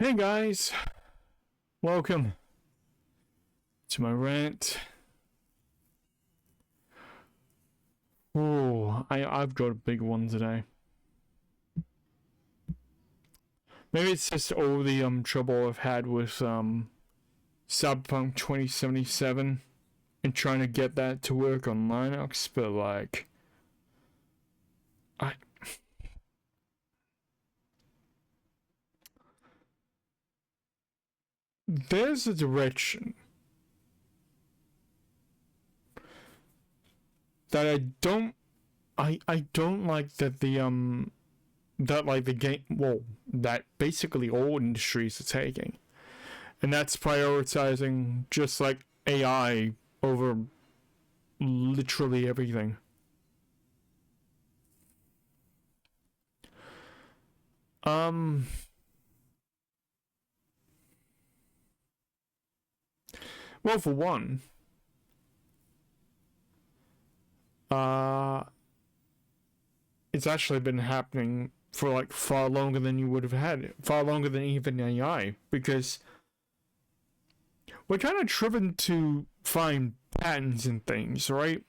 Hey guys, welcome to my rant. Oh, I've got a big one today. Maybe it's just all the trouble I've had with Cyberpunk 2077 and trying to get that to work on Linux, but like there's a direction that I don't like that the game, well, that basically all industries are taking, and that's prioritizing just like AI over literally everything. Well, for one, it's actually been happening for like far longer than you would have had it, far longer than even AI, because we're kind of driven to find patterns in things, right?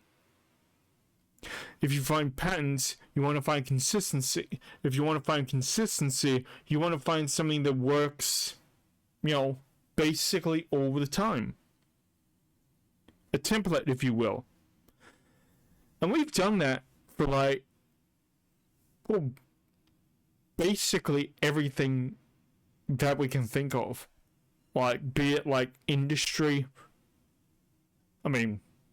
If you find patterns, you want to find consistency. If you want to find consistency, you want to find something that works, basically all the time. A template, if you will. And we've done that for basically everything that we can think of. Like, be it like industry,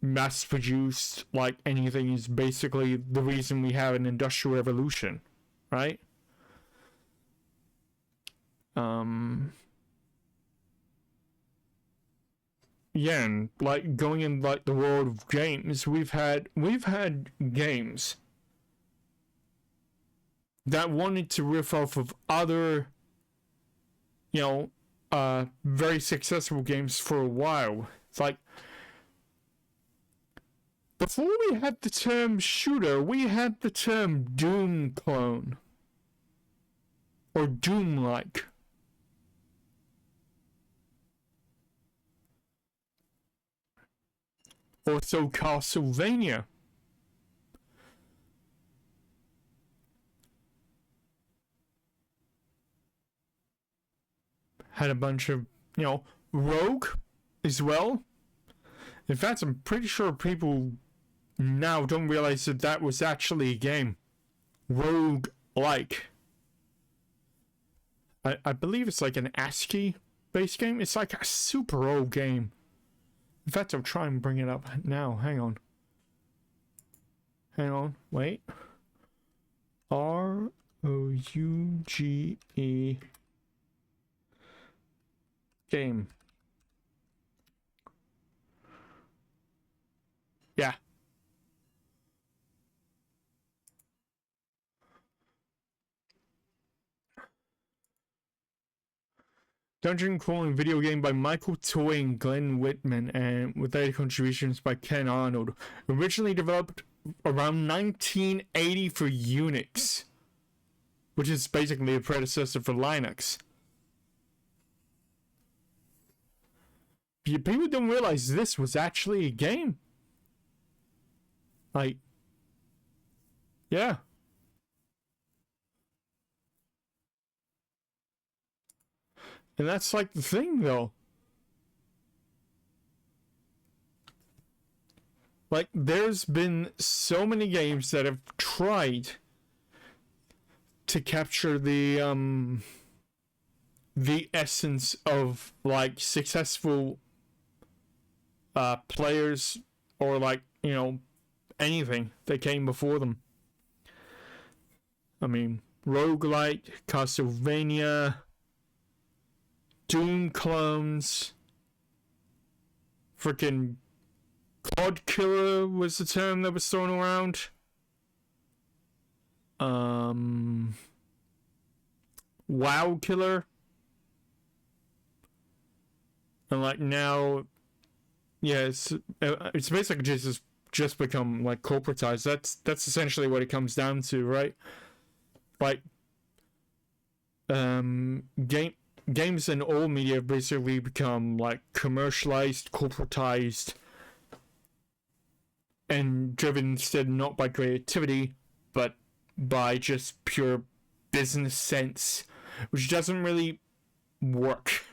mass produced, like anything is basically the reason we have an industrial revolution, right? Yeah, and like going in like the world of games, we've had games that wanted to riff off of other, very successful games for a while. It's like, before we had the term shooter, we had the term Doom clone. Or Doom-like. Also Castlevania. Had a bunch of, Rogue as well. In fact, I'm pretty sure people now don't realize that that was actually a game. Rogue-like. I believe it's like an ASCII-based game. It's like a super old game. In fact, I'll try and bring it up now. Hang on. Wait. ROUGE game. Yeah. Dungeon crawling video game by Michael Toy and Glenn Whitman, and with later contributions by Ken Arnold. Originally developed around 1980 for Unix, which is basically a predecessor for Linux. People don't realize this was actually a game. Like, yeah. And that's like the thing, though. Like, there's been so many games that have tried to capture the essence of like successful players, or like, anything that came before them. Roguelike, Castlevania, Doom clones, freaking COD killer was the term that was thrown around. WoW killer. And like now, yeah, it's basically just become like corporatized. That's essentially what it comes down to, right? Like, games and all media have basically become like commercialized, corporatized, and driven instead not by creativity, but by just pure business sense, which doesn't really work.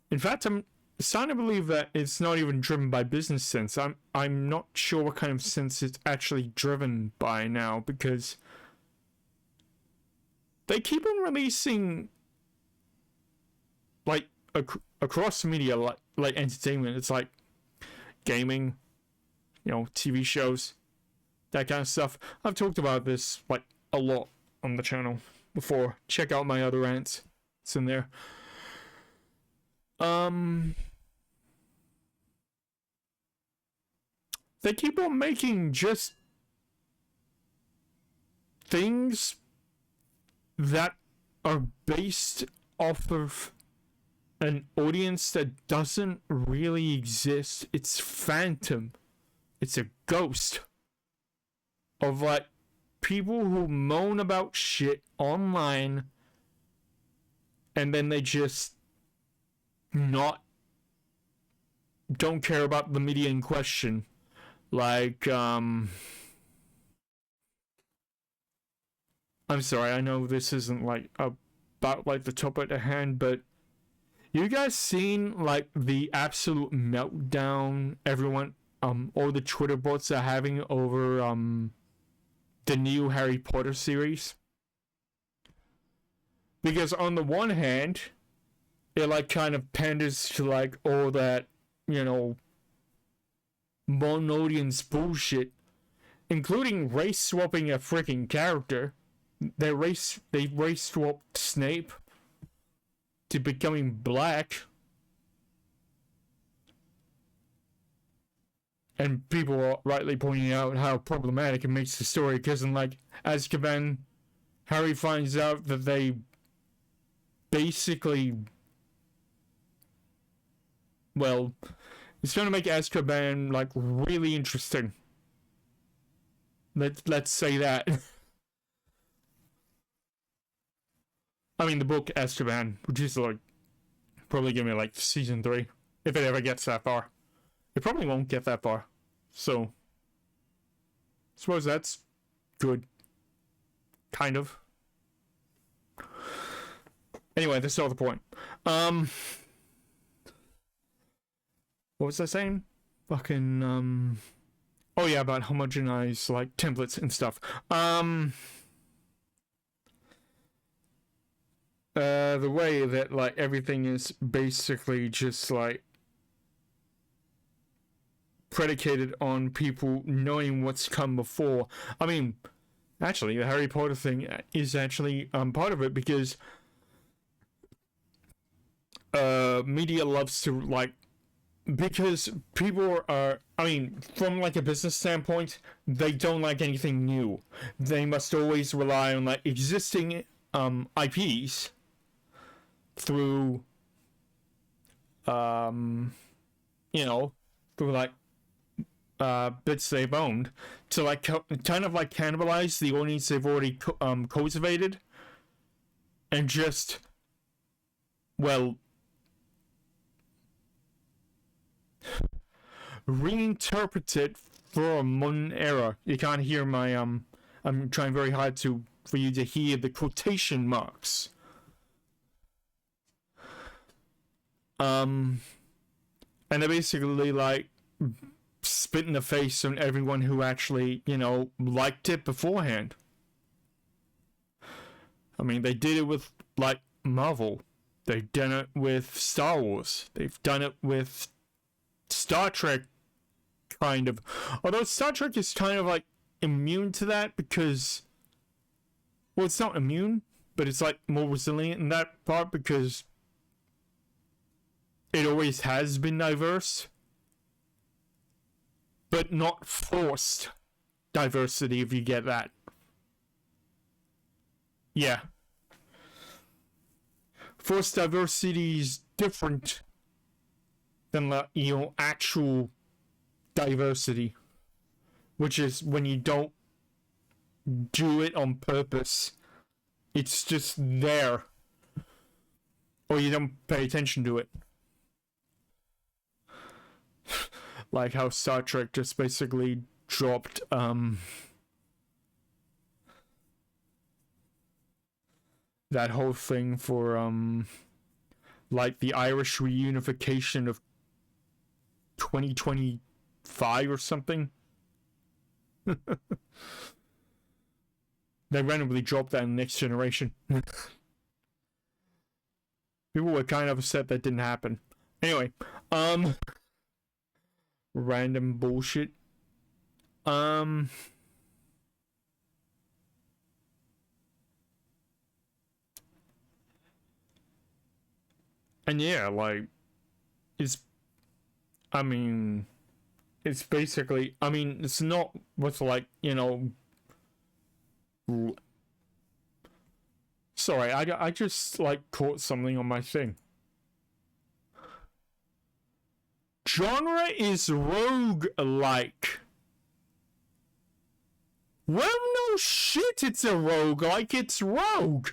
In fact, I'm starting to believe that it's not even driven by business sense. I'm not sure what kind of sense it's actually driven by now, because they keep on releasing like across media, like entertainment. It's like gaming, TV shows, that kind of stuff. I've talked about this like a lot on the channel before. Check out my other rants. It's in there. They keep on making just things that are based off of an audience that doesn't really exist. It's phantom. It's a ghost of like people who moan about shit online, and then they just don't care about the media in question. Like, I'm sorry, I know this isn't like about like the topic at hand, but you guys seen like the absolute meltdown everyone all the Twitter bots are having over the new Harry Potter series? Because on the one hand, it like kind of panders to like all that, non-audience bullshit, including race swapping a freaking character. They race swapped Snape to becoming black, and people are rightly pointing out how problematic it makes the story, because in like Azkaban, Harry finds out that they basically, well, it's going to make Azkaban like really interesting. Let's say that. I mean, the book Azkaban, which is like probably give me like season 3, if it ever gets that far. It probably won't get that far, so I suppose that's good, kind of. Anyway, that's not the point. What was I saying? Fucking oh yeah, about homogenized like templates and stuff. The way that like everything is basically just like predicated on people knowing what's come before. I mean, actually, the Harry Potter thing is actually part of it, because media loves to like, because people are, I mean, from like a business standpoint, they don't like anything new. They must always rely on like existing IPs through through like bits they've owned to like kind of like cannibalize the audience they've already cultivated, and just, well, reinterpret it for a modern era. You can't hear my I'm trying very hard for you to hear the quotation marks. And they basically like spit in the face on everyone who actually, liked it beforehand. I mean, they did it with like Marvel. They've done it with Star Wars. They've done it with Star Trek, kind of. Although Star Trek is kind of like immune to that, because, well, it's not immune, but it's like more resilient in that part, because it always has been diverse, but not forced diversity, if you get that. Yeah. Forced diversity is different than actual diversity, which is when you don't do it on purpose, It's just there. Or you don't pay attention to it. Like how Star Trek just basically dropped that whole thing for like the Irish reunification of 2025 or something. They randomly dropped that in Next Generation. People were kind of upset that didn't happen. Anyway, random bullshit. And yeah, like, it's basically, it's not what's like, sorry, I just, like, caught something on my thing. Genre is rogue-like. Well, no shit, it's a rogue-like, it's rogue!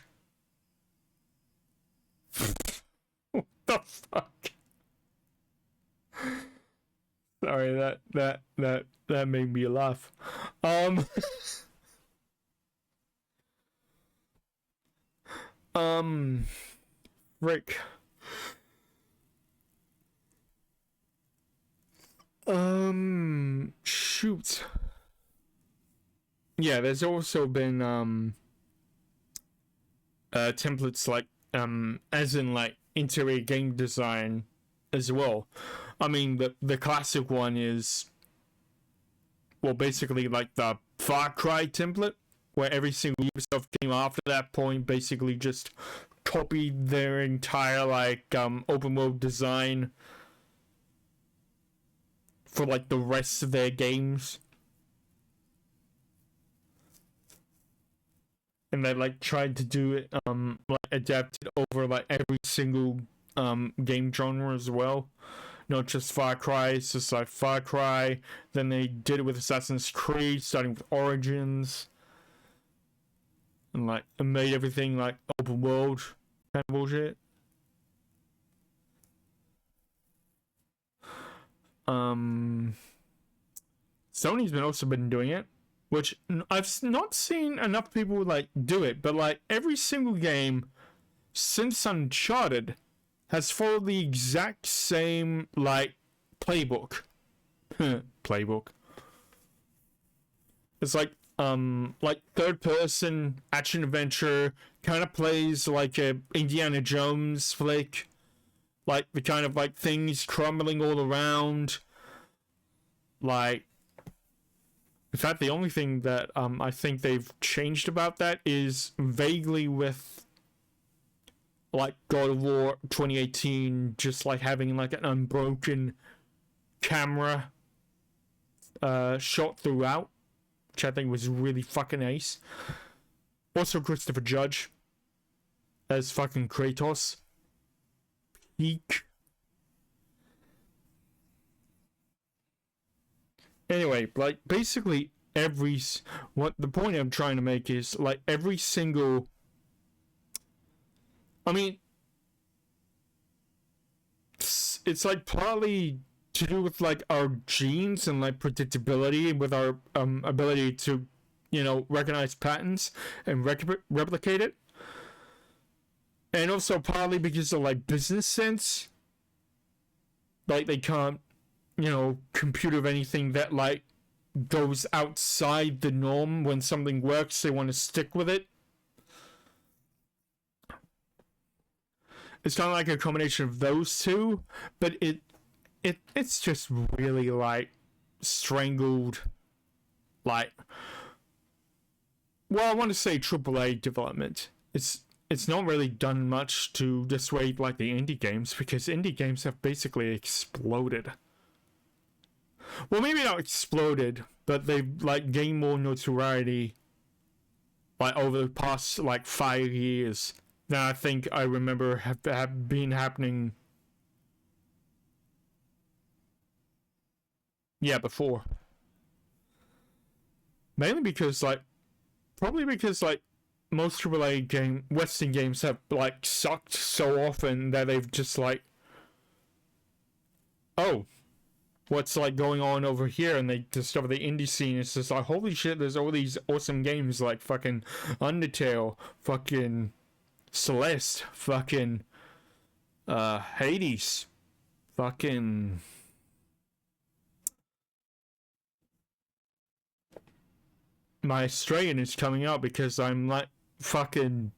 What the fuck? Sorry, that made me laugh. Rick. Shoot. Yeah, there's also been, templates like, as in, like, interior game design as well. The classic one is, well, basically like the Far Cry template, where every single Ubisoft game after that point basically just copied their entire, like, open world design for, like, the rest of their games. And they, like, tried to do it, like, adapt it over, like, every single, game genre as well. Not just Far Cry, it's just, like, Far Cry. Then they did it with Assassin's Creed, starting with Origins. And, like, made everything, like, open world kind of bullshit. Sony's also been doing it, which I've not seen enough people, like, do it, but, like, every single game since Uncharted has followed the exact same, like, playbook. Playbook. It's like third person action adventure, kind of plays like a Indiana Jones flick, like the kind of, like, things crumbling all around. Like, in fact, the only thing that I think they've changed about that is vaguely with, like, God of War 2018, just, like, having, like, an unbroken camera shot throughout, which I think was really fucking ace. Also, Christopher Judge as fucking Kratos. Peak. Anyway, like, basically what the point I'm trying to make is, like, every single, it's like partly to do with, like, our genes and, like, predictability, and with our ability to, recognize patterns and replicate it, and also partly because of, like, business sense. Like, they can't, compute of anything that, like, goes outside the norm. When something works, they want to stick with it. It's kind of like a combination of those two, but it's just really, like, strangled, like, well, I want to say AAA development. It's not really done much to dissuade, like, the indie games, because indie games have basically exploded. Well, maybe not exploded, but they've, like, gained more notoriety, like, over the past, like, 5 years than I think I remember have been happening. Yeah, before. Mainly because, like, probably because, like, most AAA Western games have like sucked so often that they've just like, oh, what's like going on over here, and they discover the indie scene. It's just like, holy shit, there's all these awesome games like fucking Undertale, fucking Celeste, fucking Hades, fucking my Australian is coming out because I'm like fucking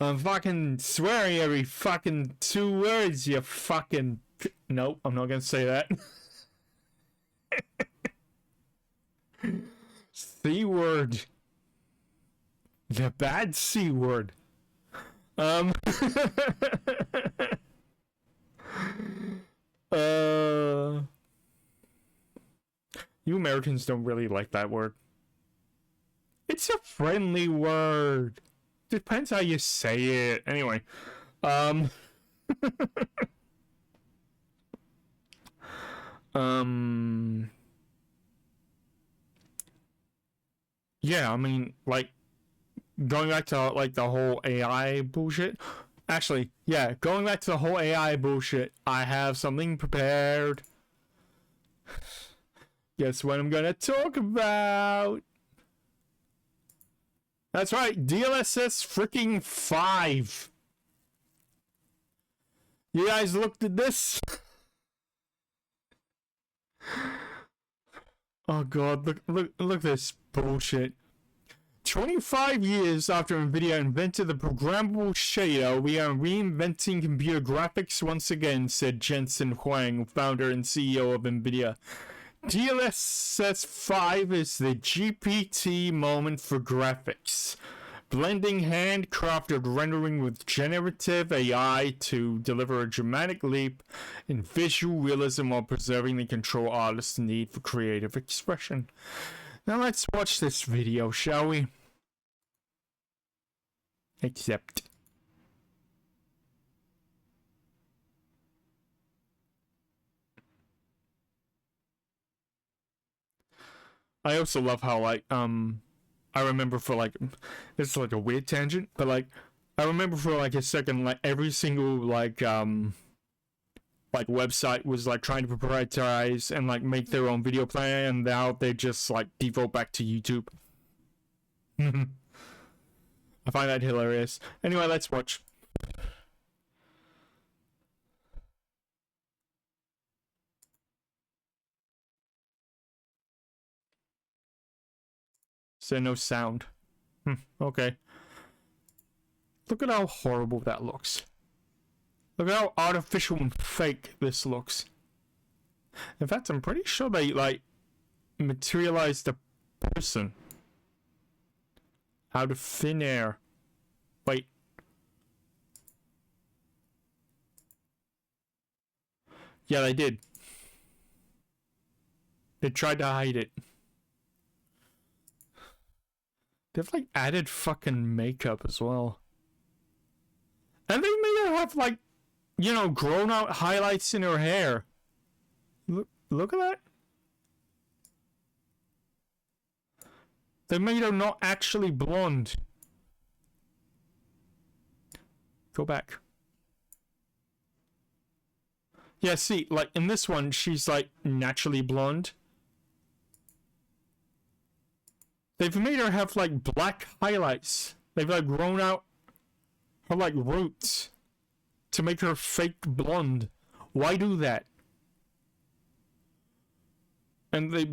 I'm fucking swearing every fucking 2 words, you fucking... Nope, I'm not gonna say that. C word. The bad C word. You Americans don't really like that word. It's a friendly word. Depends how you say it. Anyway, yeah, I mean, like, going back to, like, the whole AI bullshit. Actually, yeah, going back to the whole AI bullshit, I have something prepared. Guess what I'm gonna talk about? That's right, DLSS freaking 5. You guys looked at this? Oh god, look at this bullshit. 25 years after Nvidia invented the programmable shader, we are reinventing computer graphics once again, said Jensen Huang, founder and CEO of Nvidia. DLSS 5 is the GPT moment for graphics, blending handcrafted rendering with generative AI to deliver a dramatic leap in visual realism while preserving the control artist's need for creative expression. Now let's watch this video, shall we? Accept. I also love how, like, I remember for, like, this is like a weird tangent, but, like, I remember for, like, a second, like, every single, like website was, like, trying to proprietarize and, like, make their own video player, and now they just, like, default back to YouTube. I find that hilarious. Anyway, let's watch. So no sound. Okay. Look at how horrible that looks. Look at how artificial and fake this looks. In fact, I'm pretty sure they, like, materialized a person out of thin air. Wait. Yeah, they did. They tried to hide it. They've, like, added fucking makeup as well. And they made her have, like, you know, grown out highlights in her hair. Look at that. They made her not actually blonde. Go back. Yeah, see, like, in this one, she's, like, naturally blonde. They've made her have, like, black highlights. They've, like, grown out her, like, roots to make her fake blonde. Why do that? And they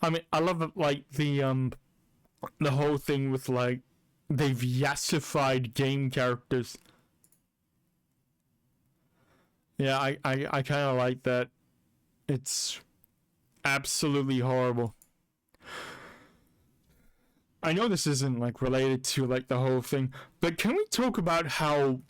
I mean, I love it, like, the whole thing with, like, they've yassified game characters. Yeah, I kind of like that. It's absolutely horrible. I know this isn't, like, related to, like, the whole thing, but can we talk about how...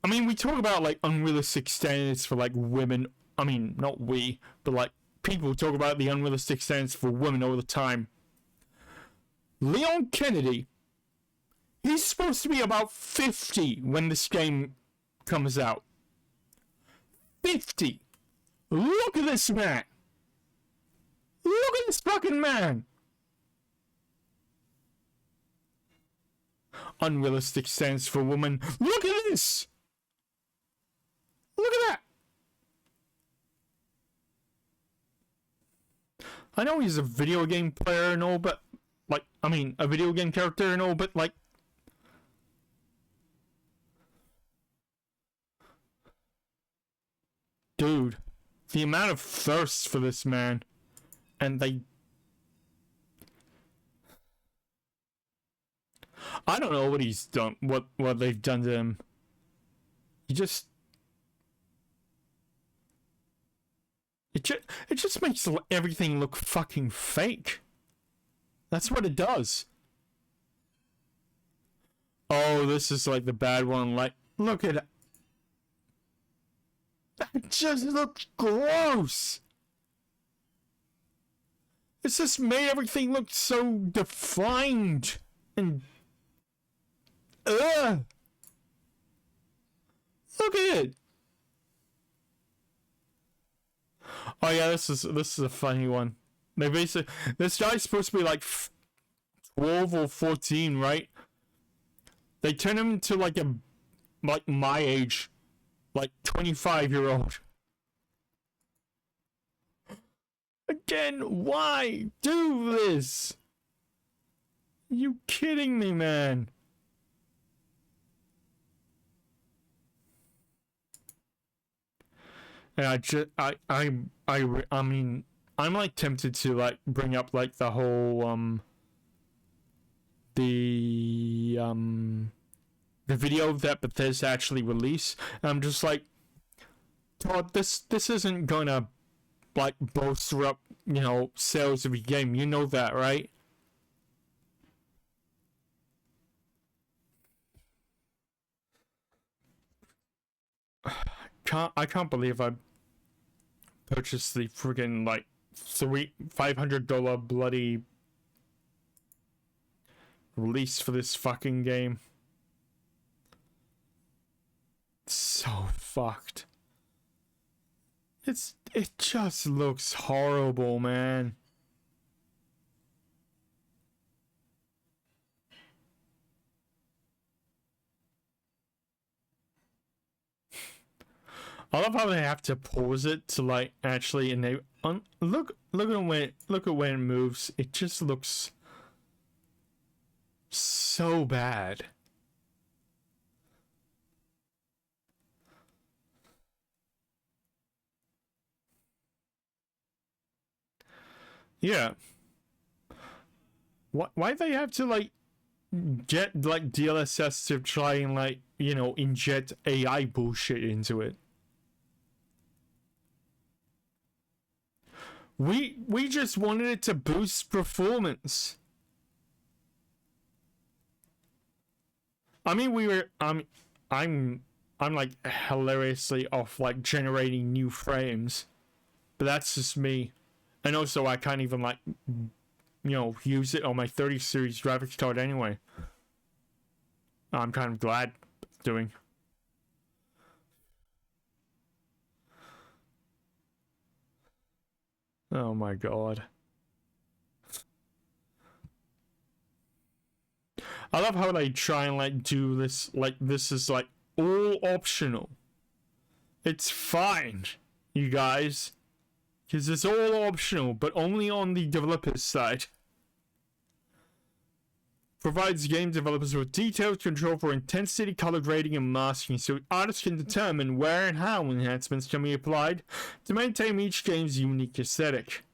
I mean, we talk about, like, unrealistic standards for, like, women. I mean, not we, but, like, people talk about the unrealistic standards for women all the time. Leon Kennedy, he's supposed to be about 50 when this game comes out. 50! Look at this man! Look at this fucking man! unrealistic standards for women. Look at this! Look at that! I know he's a video game player and all, but like, I mean, a video game character and all, but like, dude, the amount of thirst for this man, and I don't know what he's done, what they've done to him. He just, it just makes everything look fucking fake. That's what it does. Oh, this is like the bad one. Like, look at it. That just looks gross. It's just made everything look so defined and look at it. Oh yeah, this is a funny one. They basically, this guy's supposed to be like 12 or 14, right? They turn him into like my age, like 25-year-old. Again, why do this? Are you kidding me, man? And I mean, I'm like tempted to like bring up like the whole the video that Bethesda actually released. And I'm just like, Todd, this isn't gonna like bolster up, you know, sales of your game. You know that, right? I can't believe I purchased the friggin' like $500 bloody release for this fucking game. So fucked. It just looks horrible, man. I love how they have to pause it to like actually enable. Look at when it moves. It just looks so bad. Yeah. Why they have to like get like DLSS to try and like, you know, inject AI bullshit into it? We just wanted it to boost performance. I mean, I'm like hilariously off like generating new frames, but that's just me. And also, I can't even like, you know, use it on my 30 series graphics card anyway. I'm kind of glad doing. Oh my god. I love how they try and like do this, like this is like all optional. It's fine, you guys. Because it's all optional, but only on the developer's side. Provides game developers with detailed control for intensity, color grading, and masking, so artists can determine where and how enhancements can be applied to maintain each game's unique aesthetic.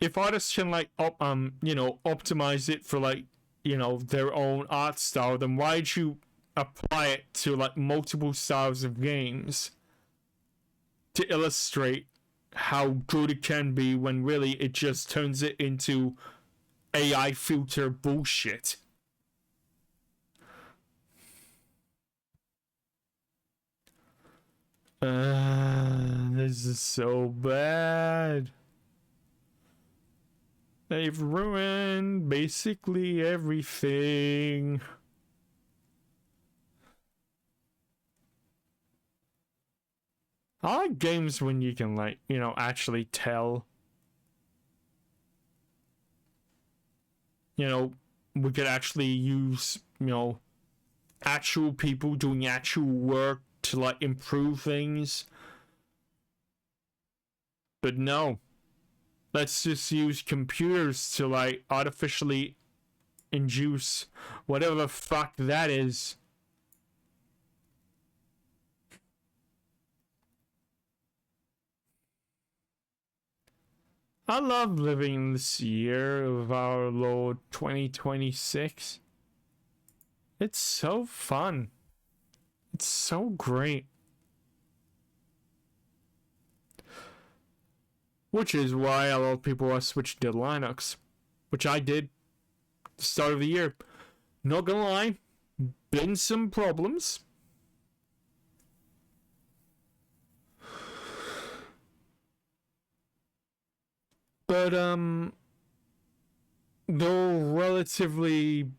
If artists can like you know, optimize it for like, you know, their own art style, then why'd you apply it to like multiple styles of games to illustrate how good it can be when really it just turns it into AI filter bullshit? This is so bad. They've ruined basically everything. I like games when you can, like, you know, actually tell. you know, we could actually use, you know, actual people doing actual work to like improve things. But no, let's just use computers to like artificially induce whatever the fuck that is. I love living in this year of our Lord 2026. It's so fun. It's so great. Which is why a lot of people are switching to Linux, which I did at the start of the year. Not gonna lie, been some problems. But they're relatively,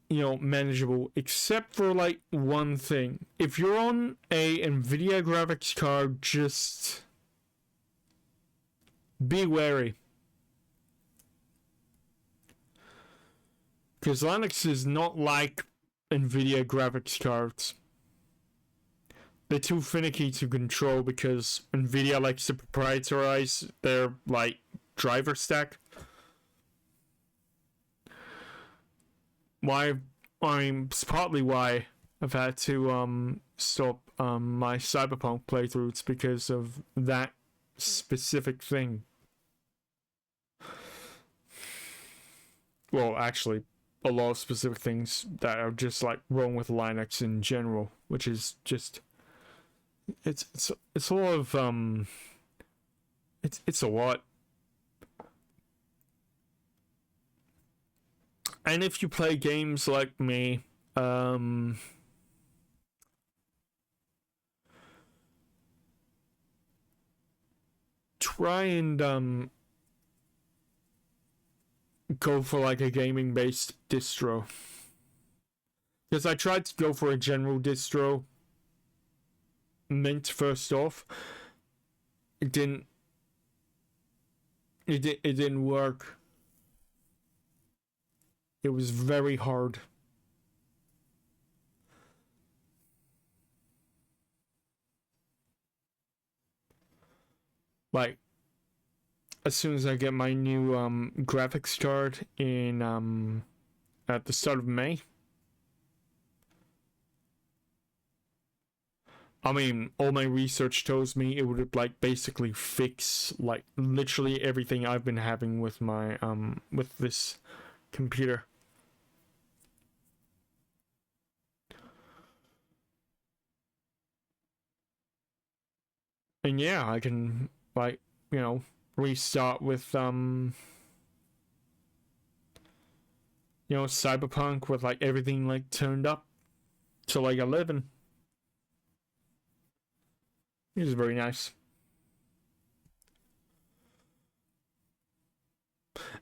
you know, manageable, except for like one thing. If you're on a Nvidia graphics card, just be wary. Because Linux is not like Nvidia graphics cards. They're too finicky to control because Nvidia likes to proprietarize their like driver stack. Why? I mean, it's partly why I've had to stop my Cyberpunk playthroughs because of that specific thing. Well, actually, a lot of specific things that are just like wrong with Linux in general, which is just it's a lot of it's a lot. And if you play games like me, try and go for like a gaming based distro. Because I tried to go for a general distro Mint first off. It didn't it didn't work. It was very hard. Like as soon as I get my new graphics card in at the start of May. I mean, all my research tells me it would like basically fix like literally everything I've been having with my with this computer. And yeah, I can like, you know, restart with you know, Cyberpunk with like everything like turned up to like 11. It is very nice.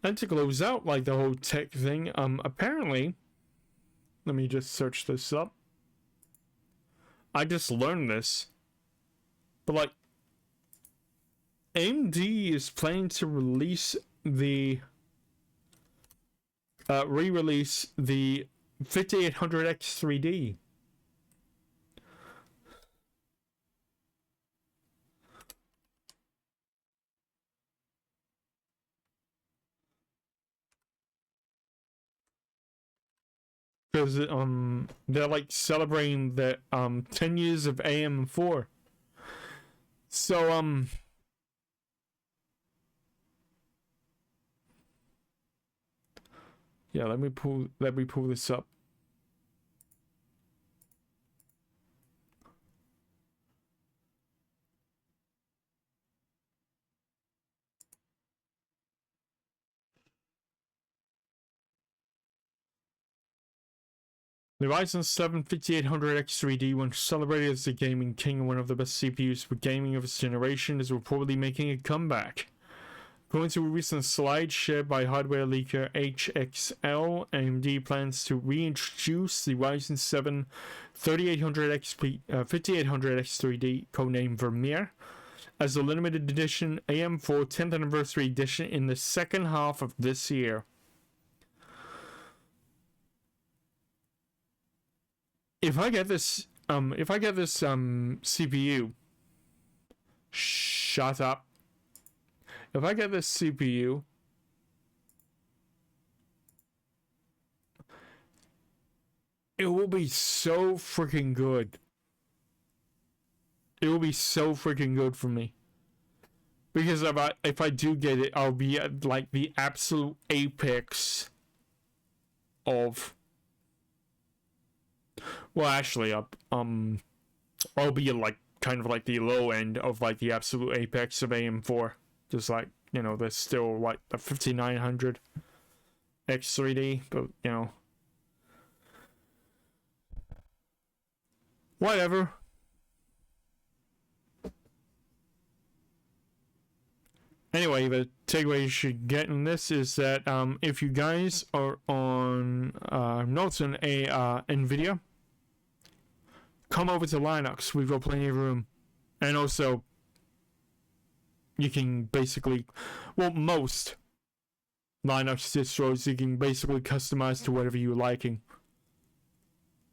And to close out like the whole tech thing, apparently, let me just search this up. I just learned this, but like AMD is planning to release the re-release the 5800X 3D. Because they're like celebrating the 10 years of AM4. So yeah, let me pull this up. The Ryzen 7 5800X 3D, once celebrated as the gaming king and one of the best CPUs for gaming of its generation, is reportedly making a comeback. According to a recent slide shared by hardware leaker HXL, AMD plans to reintroduce the Ryzen 7 5800X 3D, codenamed Vermeer, as a limited edition AM4 10th anniversary edition in the second half of this year. if I get this CPU, shut up. If I get this CPU, it will be so freaking good. It will be so freaking good for me. Because if I do get it, I'll be at like the absolute apex of. Well, actually, I'll be like kind of like the low end of like the absolute apex of AM4. Just like, you know, there's still like the 5900 X3D, but you know, whatever. Anyway, the takeaway you should get in this is that if you guys are on not on a NVIDIA, come over to Linux. We've got plenty of room, and also you can basically, well, most Linux distros you can basically customize to whatever you're liking.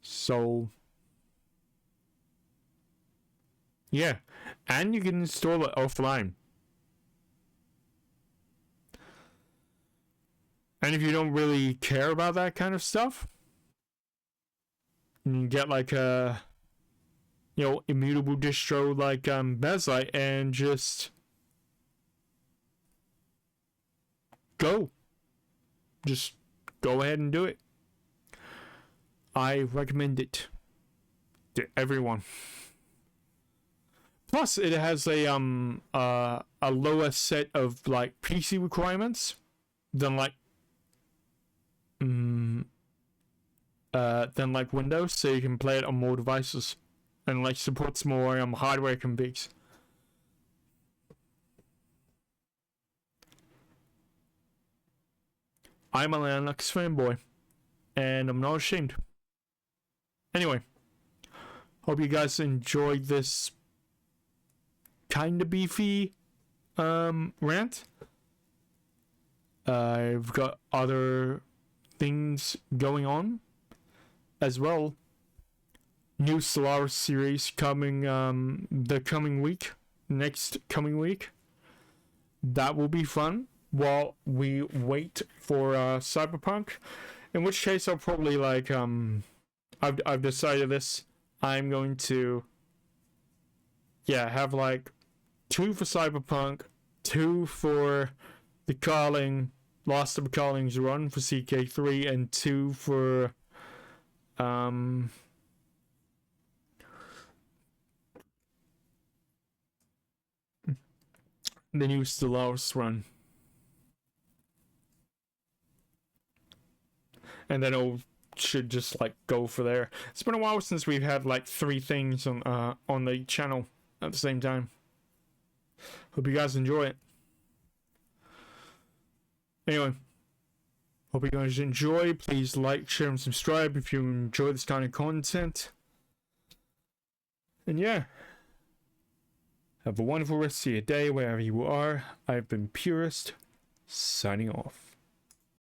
So yeah, and you can install it offline. And if you don't really care about that kind of stuff, you can get like a, you know, immutable distro like Bezlight and just go. Just go ahead and do it. I recommend it to everyone. Plus, it has a lower set of like PC requirements than like Windows, so you can play it on more devices, and like supports more hardware configs. I'm a Linux fanboy, and I'm not ashamed. Anyway, hope you guys enjoyed this kind of beefy rant. I've got other things going on as well. New Solaris series coming next coming week. That will be fun while we wait for Cyberpunk, in which case I'll probably like I've decided this. I'm going to have like 2 for Cyberpunk, 2 for the Last of Calling's run for CK3, and 2 for the new Stellaris run. And then it should just like go for there. It's been a while since we've had like 3 things on the channel at the same time. Hope you guys enjoy it. Anyway, hope you guys enjoy. Please like, share, and subscribe if you enjoy this kind of content. And yeah, have a wonderful rest of your day wherever you are. I've been Purist, signing off.